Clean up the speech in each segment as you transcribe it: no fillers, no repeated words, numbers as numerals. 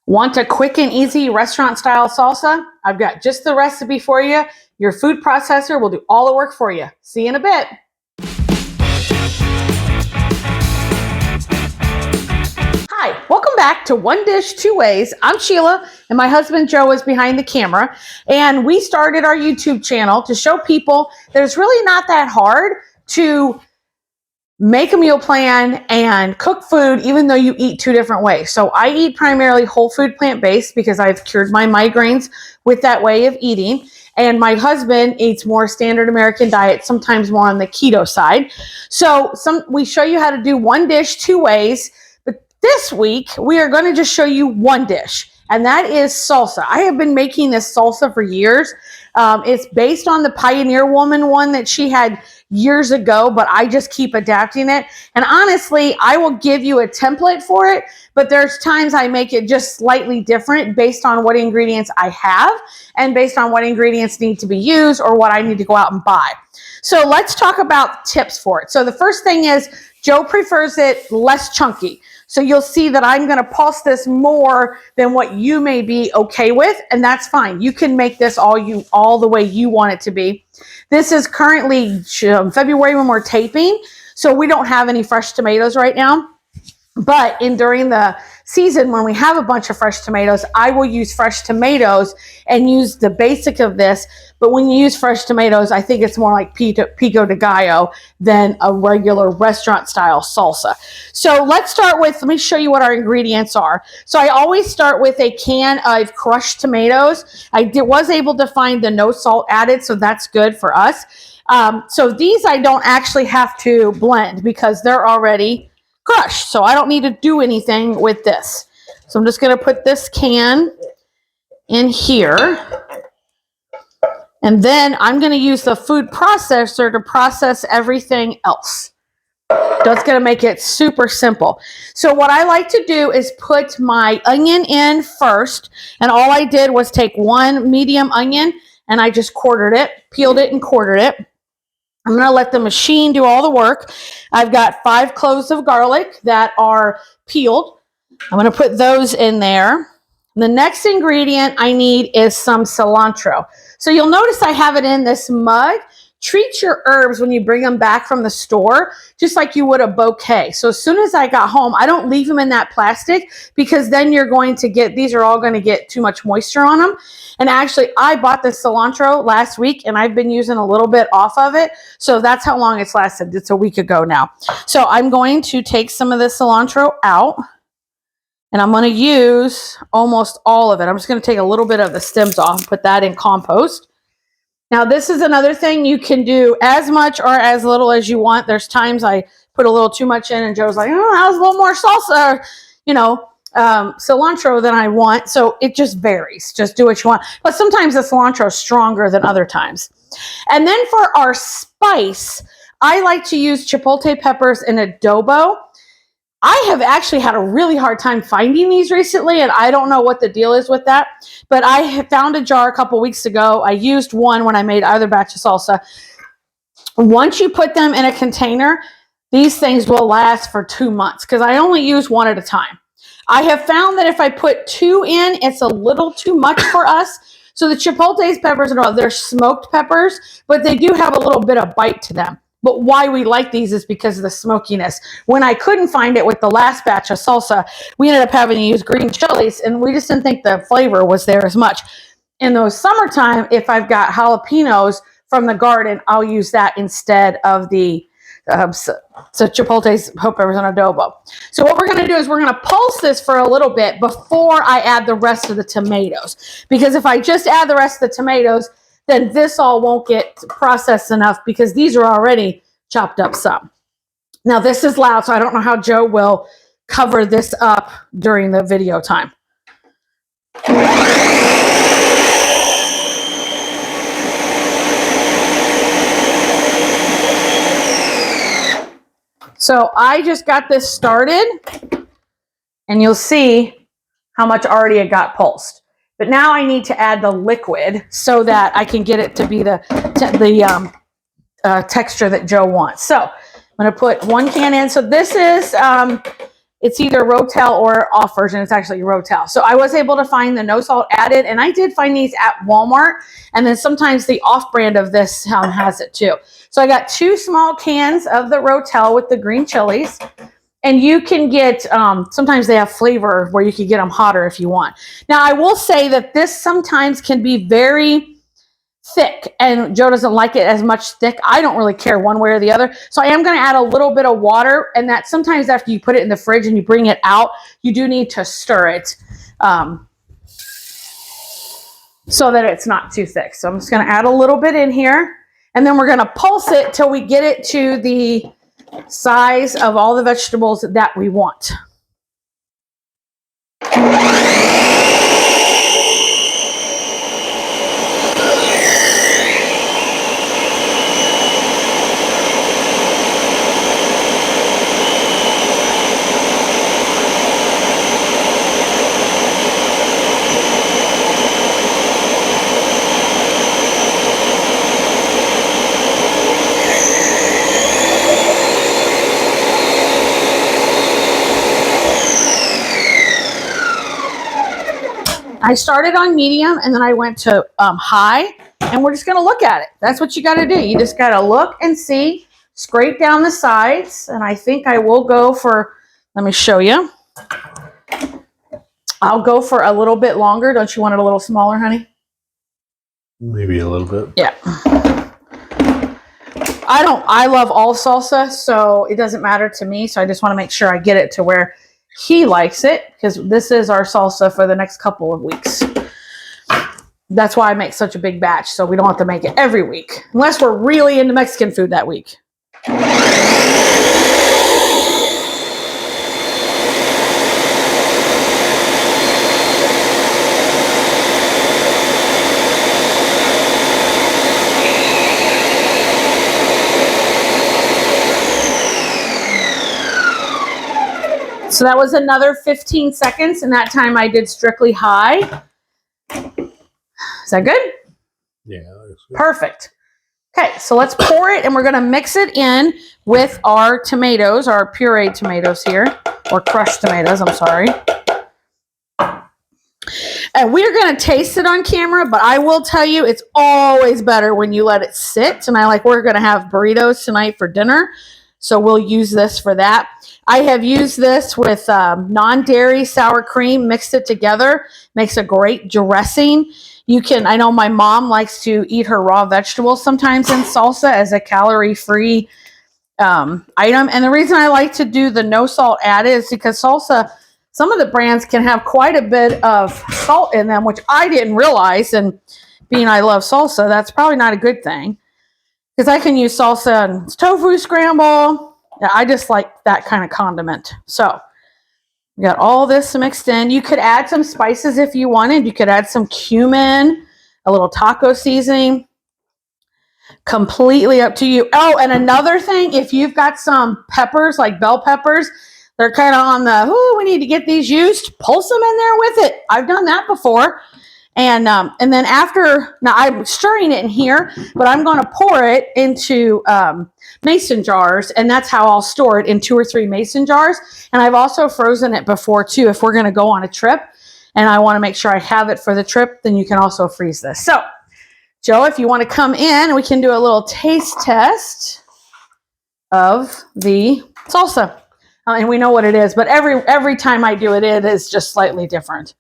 Want a quick and easy restaurant style salsa? I've got just the recipe for you. Your food processor will do all the work for you. See you in a bit. Hi, welcome back to One Dish, Two Ways. I'm Sheila and my husband Joe is behind the camera, and we started our YouTube channel to show people that it's really not that hard to make a meal plan and cook food even though you eat two different ways. So I eat primarily whole food plant-based because I've cured my migraines with that way of eating. And my husband eats more standard American diet, sometimes more on the keto side. So we show you how to do one dish two ways. But this week we are going to just show you one dish, and that is salsa. I have been making this salsa for years. It's based on the Pioneer Woman one that she had years ago, but I just keep adapting it. And honestly, I will give you a template for it, but there's times I make it just slightly different based on what ingredients I have and based on what ingredients need to be used or what I need to go out and buy. So let's talk about tips for it. So the first thing is Joe prefers it less chunky. So you'll see that I'm going to pulse this more than what you may be okay with, and that's fine. You can make this all the way you want it to be. This is currently February when we're taping, so we don't have any fresh tomatoes right now. But during the season when we have a bunch of fresh tomatoes, I will use fresh tomatoes and use the basic of this. But when you use fresh tomatoes, I think it's more like pico de gallo than a regular restaurant style salsa. So let's start with, let me show you what our ingredients are. So I always start with a can of crushed tomatoes. I was able to find the no salt added, so that's good for us. So these I don't actually have to blend because they're already crushed, so I don't need to do anything with this. So I'm just going to put this can in here, and then I'm going to use the food processor to process everything else. That's going to make it super simple. So what I like to do is put my onion in first, and all I did was take one medium onion and I just quartered it, peeled it and quartered it. I'm going to let the machine do all the work. I've got 5 cloves of garlic that are peeled. I'm going to put those in there. The next ingredient I need is some cilantro. So you'll notice I have it in this mug. Treat your herbs when you bring them back from the store, just like you would a bouquet. So as soon as I got home, I don't leave them in that plastic because then you're going to get, these are all going to get too much moisture on them. And actually, I bought the cilantro last week and I've been using a little bit off of it. So that's how long it's lasted. It's a week ago now. So I'm going to take some of the cilantro out and I'm going to use almost all of it. I'm just going to take a little bit of the stems off and put that in compost. Now, this is another thing. You can do as much or as little as you want. There's times I put a little too much in and Joe's like, oh, that was a little more salsa, cilantro than I want. So it just varies. Just do what you want. But sometimes the cilantro is stronger than other times. And then for our spice, I like to use chipotle peppers and adobo. I have actually had a really hard time finding these recently, and I don't know what the deal is with that. But I have found a jar a couple weeks ago. I used one when I made either batch of salsa. Once you put them in a container, these things will last for 2 months because I only use one at a time. I have found that if I put 2 in, it's a little too much for us. So the chipotle peppers, they're smoked peppers, but they do have a little bit of bite to them. But why we like these is because of the smokiness. When I couldn't find it with the last batch of salsa, we ended up having to use green chilies, and we just didn't think the flavor was there as much. In the summertime, if I've got jalapenos from the garden, I'll use that instead of the chipotles, peppers, and adobo. So what we're going to do is we're going to pulse this for a little bit before I add the rest of the tomatoes. Because if I just add the rest of the tomatoes, then this all won't get processed enough because these are already chopped up some. Now this is loud, so I don't know how Joe will cover this up during the video time. So I just got this started, and you'll see how much already it got pulsed. But now I need to add the liquid so that I can get it to be the texture that Joe wants. So I'm going to put 1 can in. So this is it's either Rotel or off version. It's actually Rotel. So I was able to find the no salt added, and I did find these at Walmart. And then sometimes the off brand of this has it too. So I got 2 small cans of the Rotel with the green chilies. And you can get, sometimes they have flavor where you can get them hotter if you want. Now, I will say that this sometimes can be very thick, and Joe doesn't like it as much thick. I don't really care one way or the other. So I am going to add a little bit of water, and that sometimes after you put it in the fridge and you bring it out, you do need to stir it so that it's not too thick. So I'm just going to add a little bit in here, and then we're going to pulse it till we get it to the size of all the vegetables that we want. I started on medium, and then I went to high, and we're just going to look at it. That's what you got to do. You just got to look and see, scrape down the sides, and I think I will go for, let me show you. I'll go for a little bit longer. Don't you want it a little smaller, honey? Maybe a little bit. Yeah. I love all salsa, so it doesn't matter to me. So I just want to make sure I get it to where he likes it, because this is our salsa for the next couple of weeks. That's why I make such a big batch, so we don't have to make it every week, unless we're really into Mexican food that week. So that was another 15 seconds, and that time I did strictly high. Is that good? Yeah. That's good. Perfect. Okay, so let's pour it, and we're going to mix it in with our tomatoes, our pureed tomatoes here, or crushed tomatoes, I'm sorry. And we're going to taste it on camera, but I will tell you it's always better when you let it sit. And we're going to have burritos tonight for dinner, so we'll use this for that. I have used this with non-dairy sour cream, mixed it together, makes a great dressing. I know my mom likes to eat her raw vegetables sometimes in salsa as a calorie-free item. And the reason I like to do the no salt added is because salsa, some of the brands can have quite a bit of salt in them, which I didn't realize. And being I love salsa, that's probably not a good thing, because I can use salsa and tofu scramble. Yeah, I just like that kind of condiment. So we got all this mixed in. You could add some spices if you wanted. You could add some cumin, a little taco seasoning. Completely up to you. Oh, and another thing, if you've got some peppers, like bell peppers, they're kind of on the, we need to get these used, pulse them in there with it. I've done that before. And then after, now I'm stirring it in here, but I'm going to pour it into mason jars, and that's how I'll store it, in 2 or 3 mason jars. And I've also frozen it before too. If we're going to go on a trip and I want to make sure I have it for the trip, then you can also freeze this. So Joe, if you want to come in, we can do a little taste test of the salsa. And we know what it is, but every time I do it, it is just slightly different.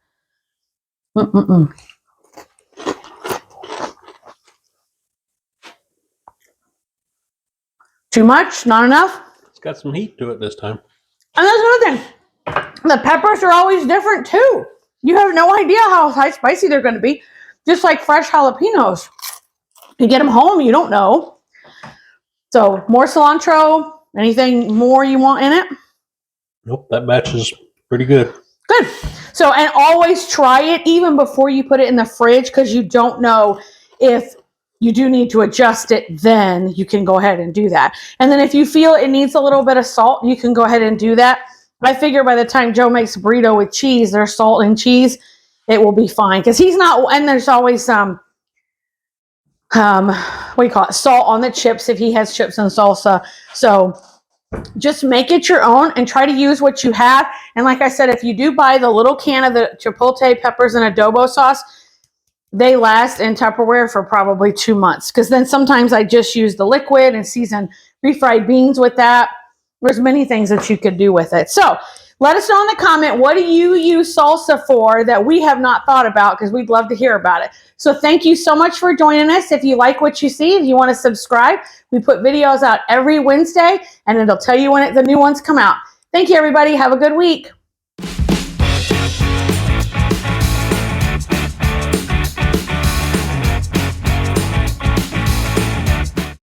Too much? Not enough? It's got some heat to it this time. And that's another thing. The peppers are always different too. You have no idea how high spicy they're going to be. Just like fresh jalapenos. You get them home, you don't know. So more cilantro. Anything more you want in it? Nope, that batch is pretty good. Good. So, and always try it even before you put it in the fridge, because you don't know if you do need to adjust it, then you can go ahead and do that. And then if you feel it needs a little bit of salt, you can go ahead and do that. I figure by the time Joe makes a burrito with cheese, there's salt and cheese, it will be fine. Because he's not, and there's always some, what do you call it? Salt on the chips if he has chips and salsa. So Just make it your own and try to use what you have. And like I said, if you do buy the little can of the chipotle peppers and adobo sauce, they last in Tupperware for probably 2 months. Because then sometimes I just use the liquid and season refried beans with that. There's many things that you could do with it. So let us know in the comment, what do you use salsa for that we have not thought about? Because we'd love to hear about it. So thank you so much for joining us. If you like what you see, if you want to subscribe, we put videos out every Wednesday and it'll tell you when the new ones come out. Thank you, everybody. Have a good week.